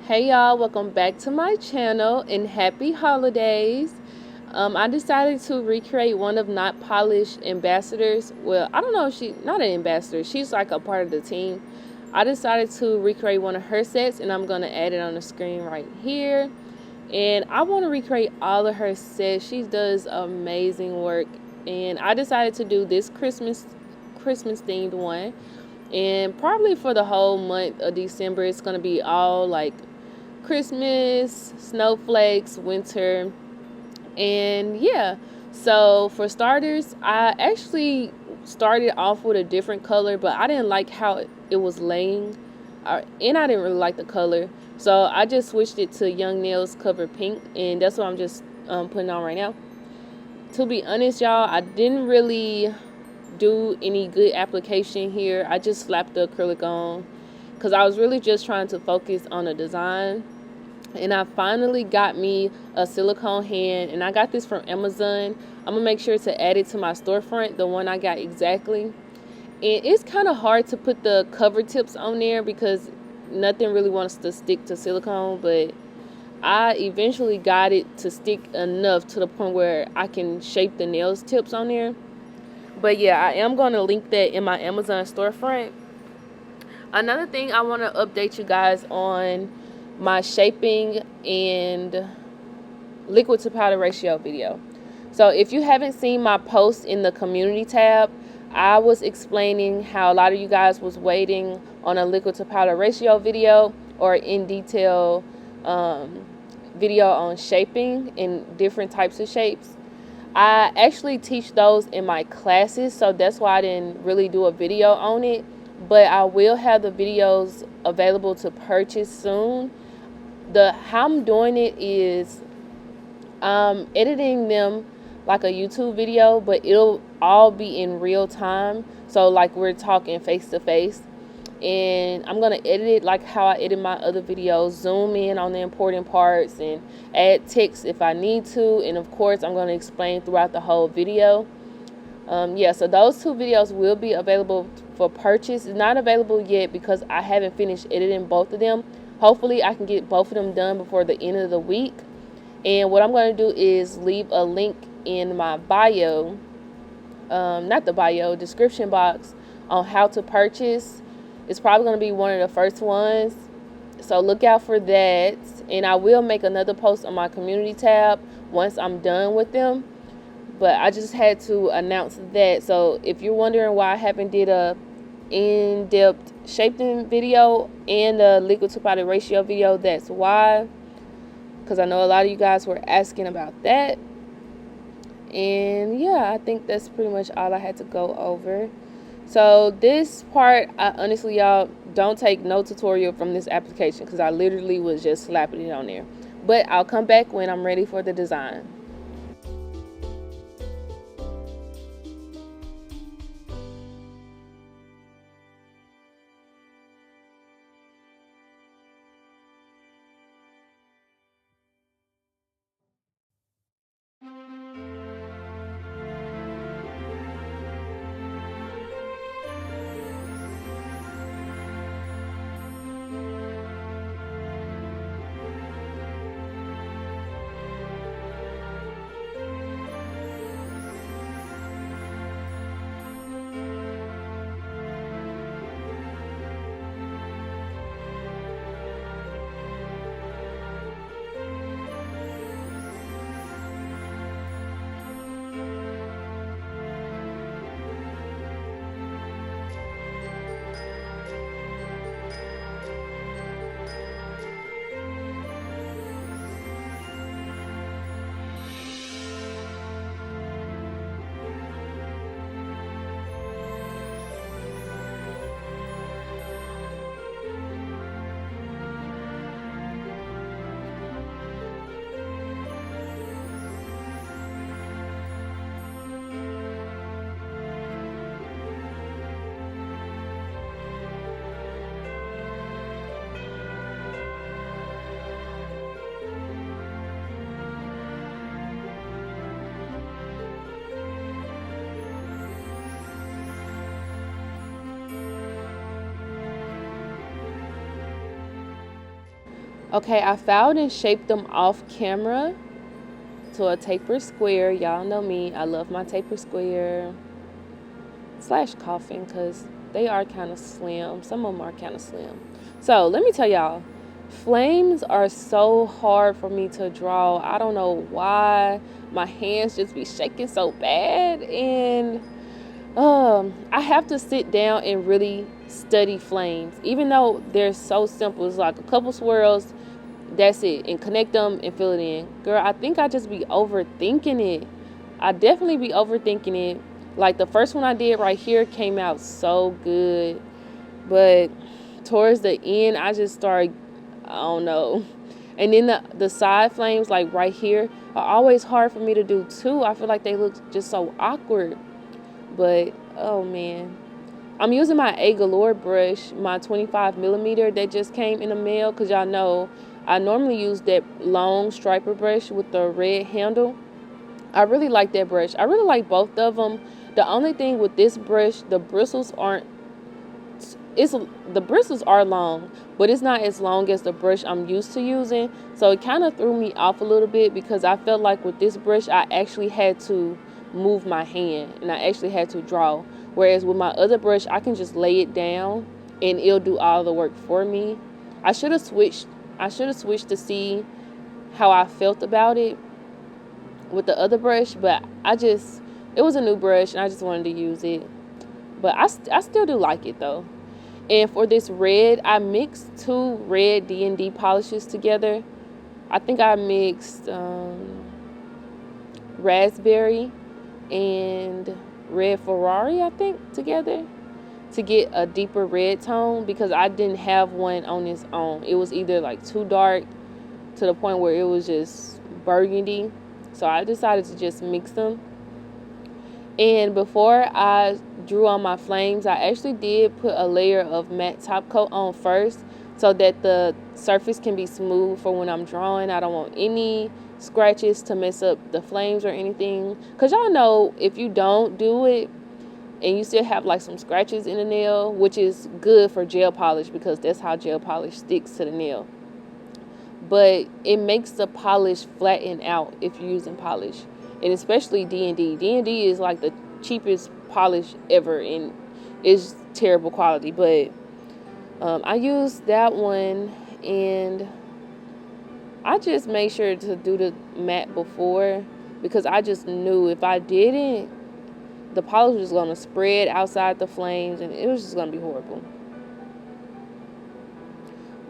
Hey y'all, welcome back to my channel and happy holidays. I decided to recreate one of Not Polished ambassadors. Well, I don't know if not an ambassador, she's like a part of the team. I decided to recreate one of her sets and I'm going to add it on the screen right here. And I want to recreate all of her sets. She does amazing work. And I decided to do this Christmas themed one. And probably for the whole month of December, it's going to be all like Christmas, snowflakes, winter, and yeah. So for starters, I actually started off with a different color, but I didn't like how it was laying, and I didn't really like the color. So I just switched it to Young Nails Cover Pink, and that's what I'm just putting on right now. To be honest, y'all, I didn't really do any good application here. I just slapped the acrylic on because I was really just trying to focus on the design. And I finally got me a silicone hand, and I got this from Amazon. I'm gonna make sure to add it to my storefront, the one I got exactly. And it's kind of hard to put the cover tips on there because nothing really wants to stick to silicone, but I eventually got it to stick enough to the point where I can shape the nails tips on there. But yeah, I am going to link that in my Amazon storefront. Another thing I want to update you guys on my shaping and liquid to powder ratio video. So if you haven't seen my post in the community tab, I was explaining how a lot of you guys was waiting on a liquid to powder ratio video or in detail video on shaping in different types of shapes. I actually teach those in my classes, so that's why I didn't really do a video on it, but I will have the videos available to purchase soon. How I'm doing it is editing them like a YouTube video, but it'll all be in real time. So like we're talking face to face. And I'm going to edit it like how I edit my other videos, zoom in on the important parts and add text if I need to. And of course, I'm going to explain throughout the whole video. Yeah, so those two videos will be available for purchase. It's not available yet because I haven't finished editing both of them. Hopefully, I can get both of them done before the end of the week. And what I'm going to do is leave a link in my bio, not the bio, description box on how to purchase. It's probably going to be one of the first ones. So look out for that. And I will make another post on my community tab once I'm done with them. But I just had to announce that. So if you're wondering why I haven't did a in-depth shaping video and a liquid to powder ratio video, that's why. Because I know a lot of you guys were asking about that. And yeah, I think that's pretty much all I had to go over. So this part, I honestly, y'all, don't take no tutorial from this application because I literally was just slapping it on there. But I'll come back when I'm ready for the design. Okay, I filed and shaped them off camera to a taper square. Y'all know me, I love my taper square slash coffin because they are kind of slim. Some of them are kind of slim. So let me tell y'all, flames are so hard for me to draw. I don't know why. My hands just be shaking so bad, and I have to sit down and really study flames. Even though they're so simple, it's like a couple swirls, that's it, and connect them and fill it in. Girl, I think I just be overthinking it. I definitely be overthinking it. Like the first one I did right here came out so good, but towards the end I just started, I don't know. And then the side flames, like right here, are always hard for me to do too. I feel like they look just so awkward. But oh man, I'm using my A Galore brush, my 25 millimeter that just came in the mail, because y'all know I normally use that long striper brush with the red handle. I really like that brush. I really like both of them. The only thing with this brush, the bristles aren't, the bristles are long, but it's not as long as the brush I'm used to using. So it kind of threw me off a little bit, because I felt like with this brush I actually had to move my hand and I actually had to draw. Whereas with my other brush, I can just lay it down and it'll do all the work for me. I should have switched. I should have switched to see how I felt about it with the other brush, but it was a new brush and I just wanted to use it. But I still do like it though. And for this red, I mixed two red D&D polishes together. I think I mixed raspberry and red Ferrari, I think, together to get a deeper red tone, because I didn't have one on its own. It was either like too dark to the point where it was just burgundy. So I decided to just mix them. And before I drew on my flames, I actually did put a layer of matte top coat on first, so that the surface can be smooth for when I'm drawing. I don't want any scratches to mess up the flames or anything. Because y'all know, if you don't do it and you still have like some scratches in the nail, which is good for gel polish because that's how gel polish sticks to the nail. But it makes the polish flatten out if you're using polish, and especially D&D. D&D is like the cheapest polish ever, and it's terrible quality. But I used that one, and I just made sure to do the matte before, because I just knew if I didn't, the polish was going to spread outside the flames, and it was just going to be horrible.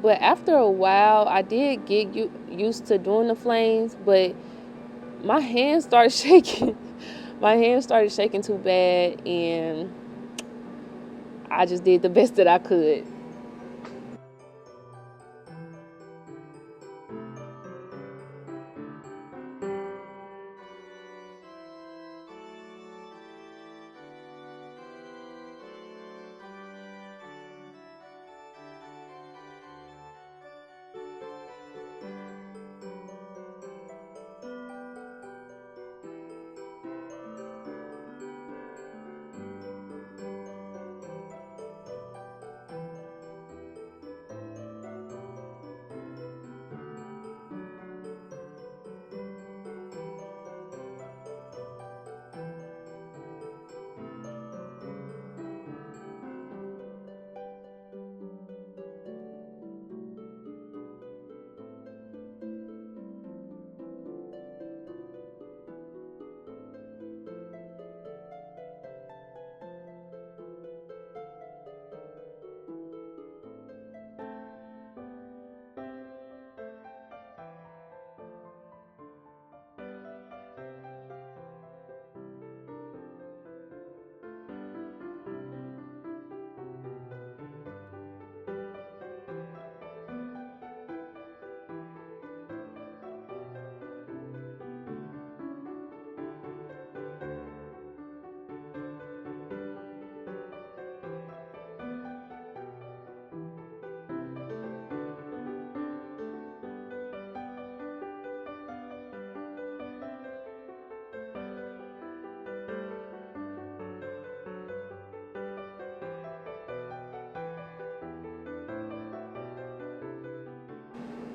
But after a while, I did get used to doing the flames, but my hands started shaking. My hands started shaking too bad, and I just did the best that I could.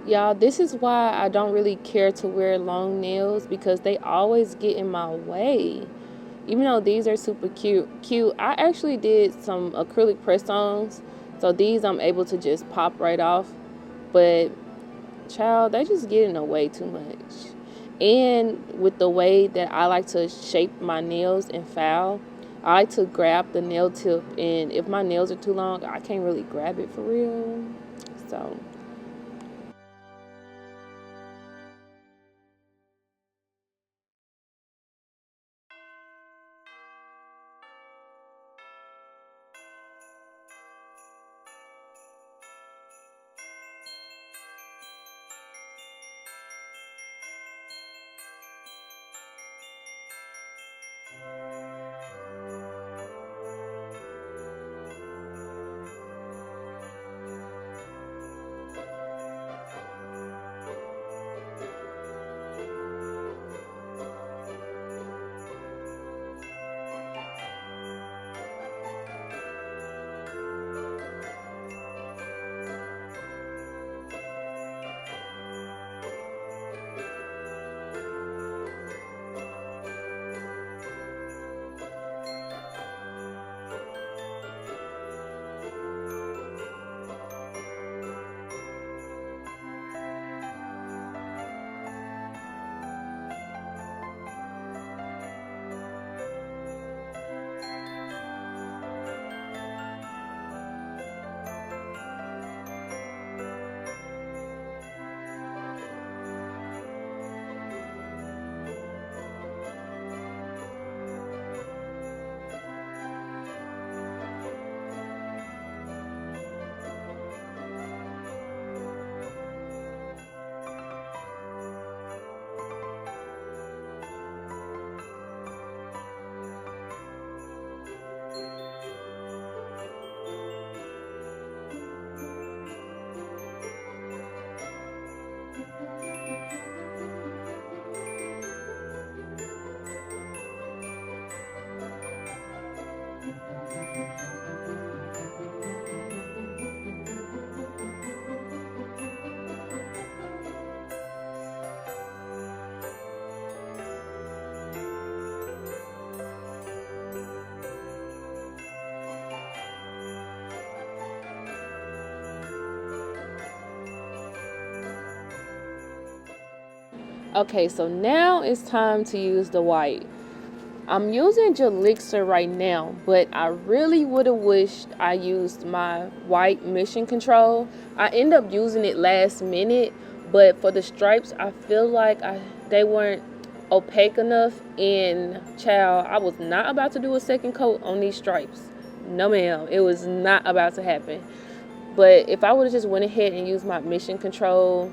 Y'all, this is why I don't really care to wear long nails, because they always get in my way. Even though these are super cute, I actually did some acrylic press-ons, so these I'm able to just pop right off. But child, they just get in the way too much. And with the way that I like to shape my nails and file, I like to grab the nail tip, and if my nails are too long, I can't really grab it for real. So okay, so now it's time to use the white. I'm using Gelixir right now, but I really would have wished I used my white mission control. I end up using it last minute, but for the stripes, I feel like they weren't opaque enough. And child, I was not about to do a second coat on these stripes. No ma'am, it was not about to happen. But if I would have just went ahead and used my mission control,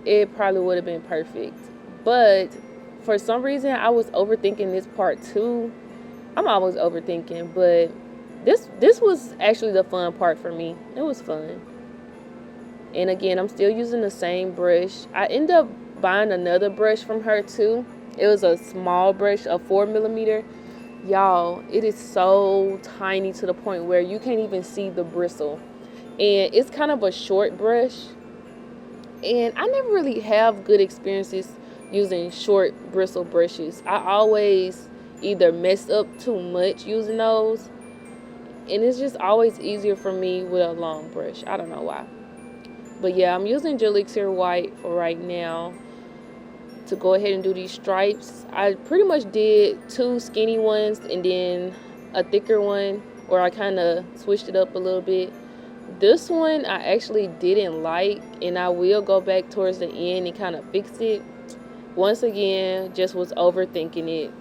it probably would have been perfect. But for some reason, I was overthinking this part too. I'm always overthinking, but this was actually the fun part for me. It was fun. And again, I'm still using the same brush. I end up buying another brush from her too. It was a small brush, a 4 millimeter. Y'all, it is so tiny to the point where you can't even see the bristle. And it's kind of a short brush. And I never really have good experiences using short bristle brushes. I always either mess up too much using those, and it's just always easier for me with a long brush. I don't know why. But yeah, I'm using Gelixir White for right now to go ahead and do these stripes. I pretty much did 2 skinny ones and then a thicker one, or I kind of switched it up a little bit. This one I actually didn't like, and I will go back towards the end and kind of fix it. Once again, just was overthinking it.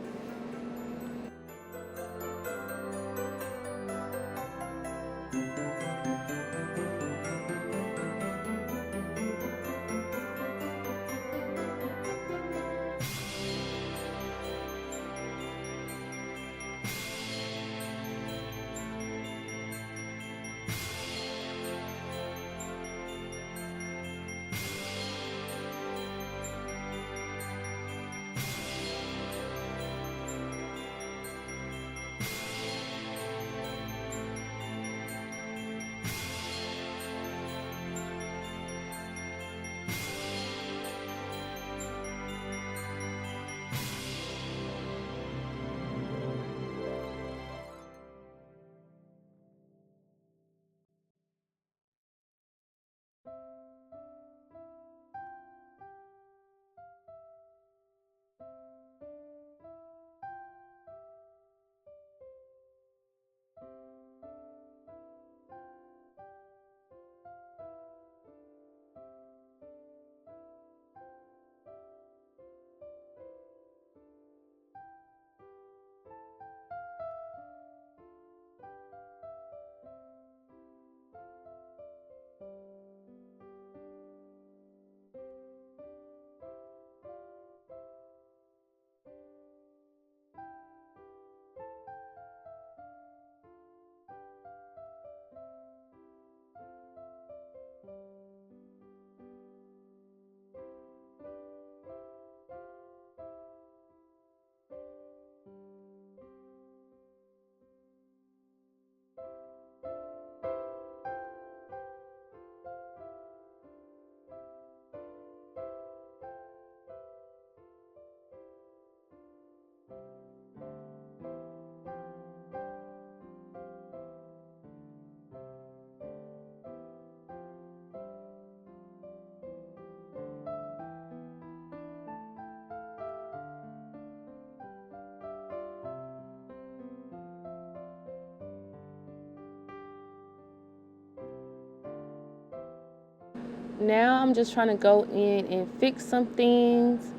Now I'm just trying to go in and fix some things,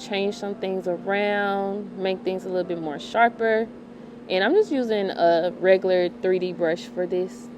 change some things around, make things a little bit more sharper. And I'm just using a regular 3D brush for this.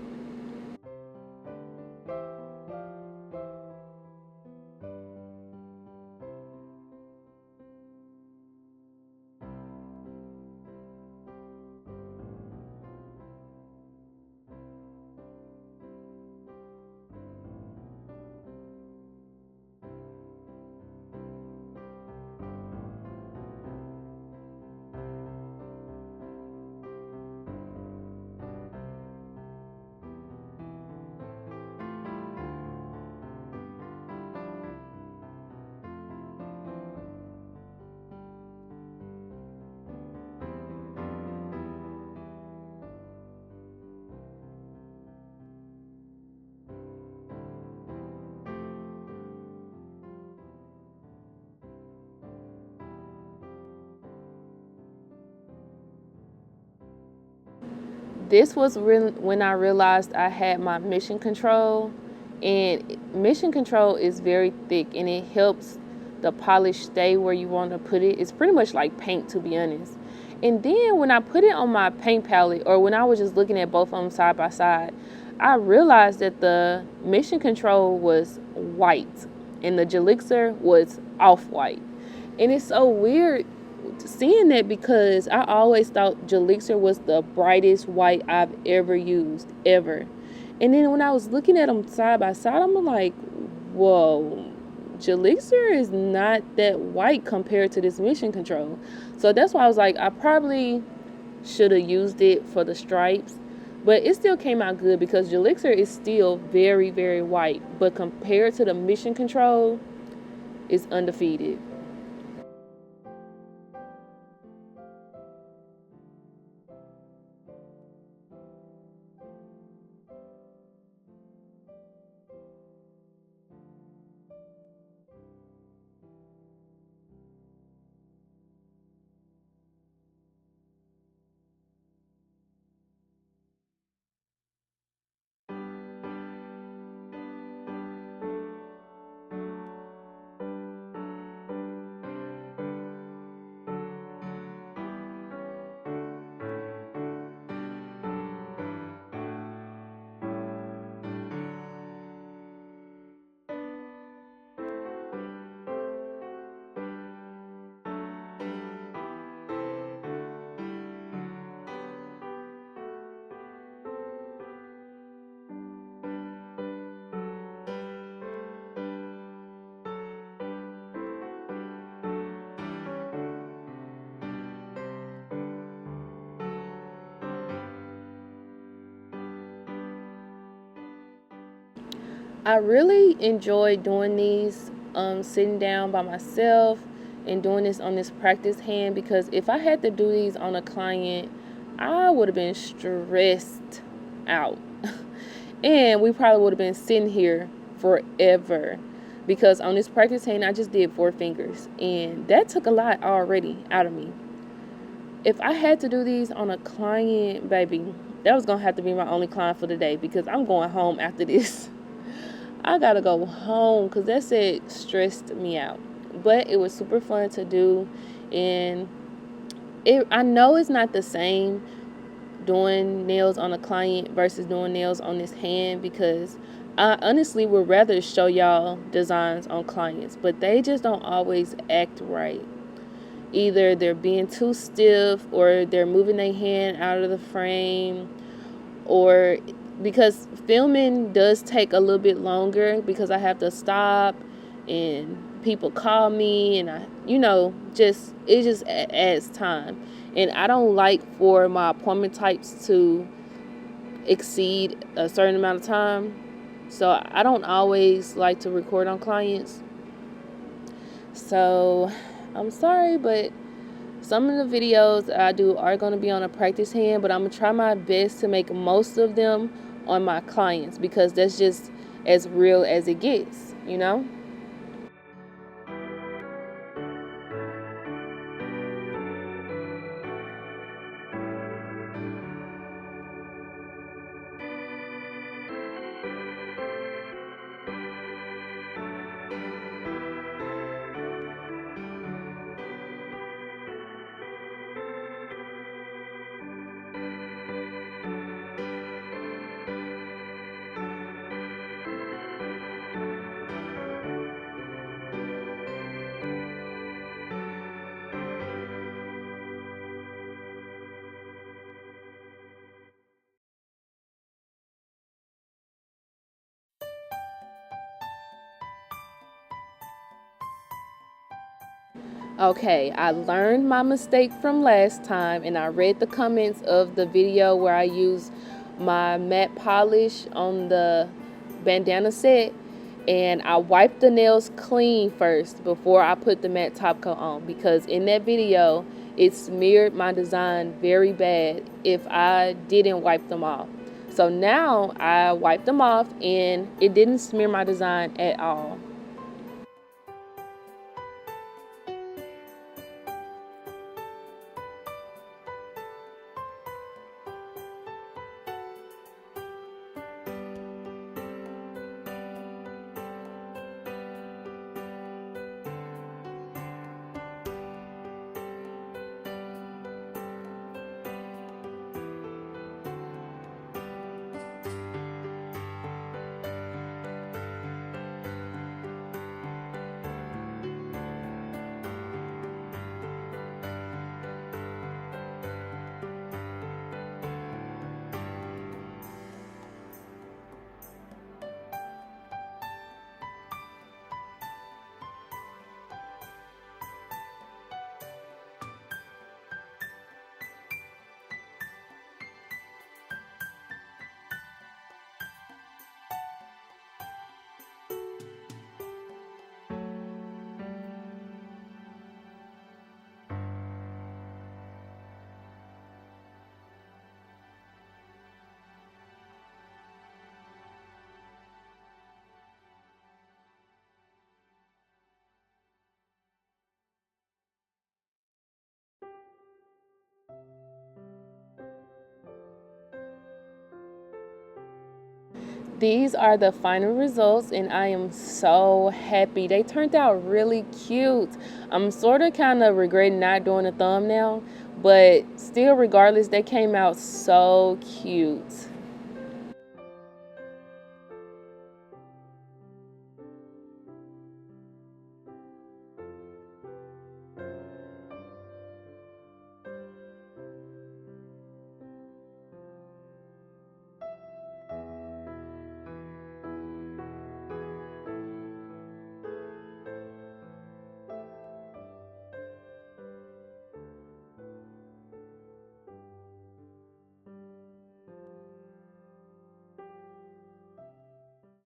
This was when I realized I had my mission control, and mission control is very thick and it helps the polish stay where you want to put it. It's pretty much like paint, to be honest. And then when I put it on my paint palette, or when I was just looking at both of them side by side, I realized that the mission control was white and the Gelixir was off white. And it's so weird seeing that because I always thought Gelixir was the brightest white I've ever used, ever. And then when I was looking at them side by side, I'm like, whoa, Gelixir is not that white compared to this mission control. So that's why I was like, I probably should have used it for the stripes. But it still came out good because Gelixir is still very, very white. But compared to the mission control, it's undefeated. I really enjoy doing these, sitting down by myself and doing this on this practice hand, because if I had to do these on a client, I would have been stressed out. And we probably would have been sitting here forever, because on this practice hand, I just did 4 fingers and that took a lot already out of me. If I had to do these on a client, baby, that was going to have to be my only client for the day, because I'm going home after this. I gotta go home because that shit stressed me out. But it was super fun to do, and I know it's not the same doing nails on a client versus doing nails on this hand, because I honestly would rather show y'all designs on clients, but they just don't always act right. Either they're being too stiff, or they're moving their hand out of the frame, or because filming does take a little bit longer because I have to stop and people call me, and it just adds time. And I don't like for my appointment types to exceed a certain amount of time. So I don't always like to record on clients. So I'm sorry, but some of the videos I do are going to be on a practice hand, but I'm going to try my best to make most of them on my clients, because that's just as real as it gets, you know? Okay, I learned my mistake from last time and I read the comments of the video where I used my matte polish on the bandana set, and I wiped the nails clean first before I put the matte top coat on, because in that video it smeared my design very bad if I didn't wipe them off. So now I wiped them off and it didn't smear my design at all. These are the final results and I am so happy. They turned out really cute. I'm sort of kind of regretting not doing a thumbnail, but still, regardless, they came out so cute.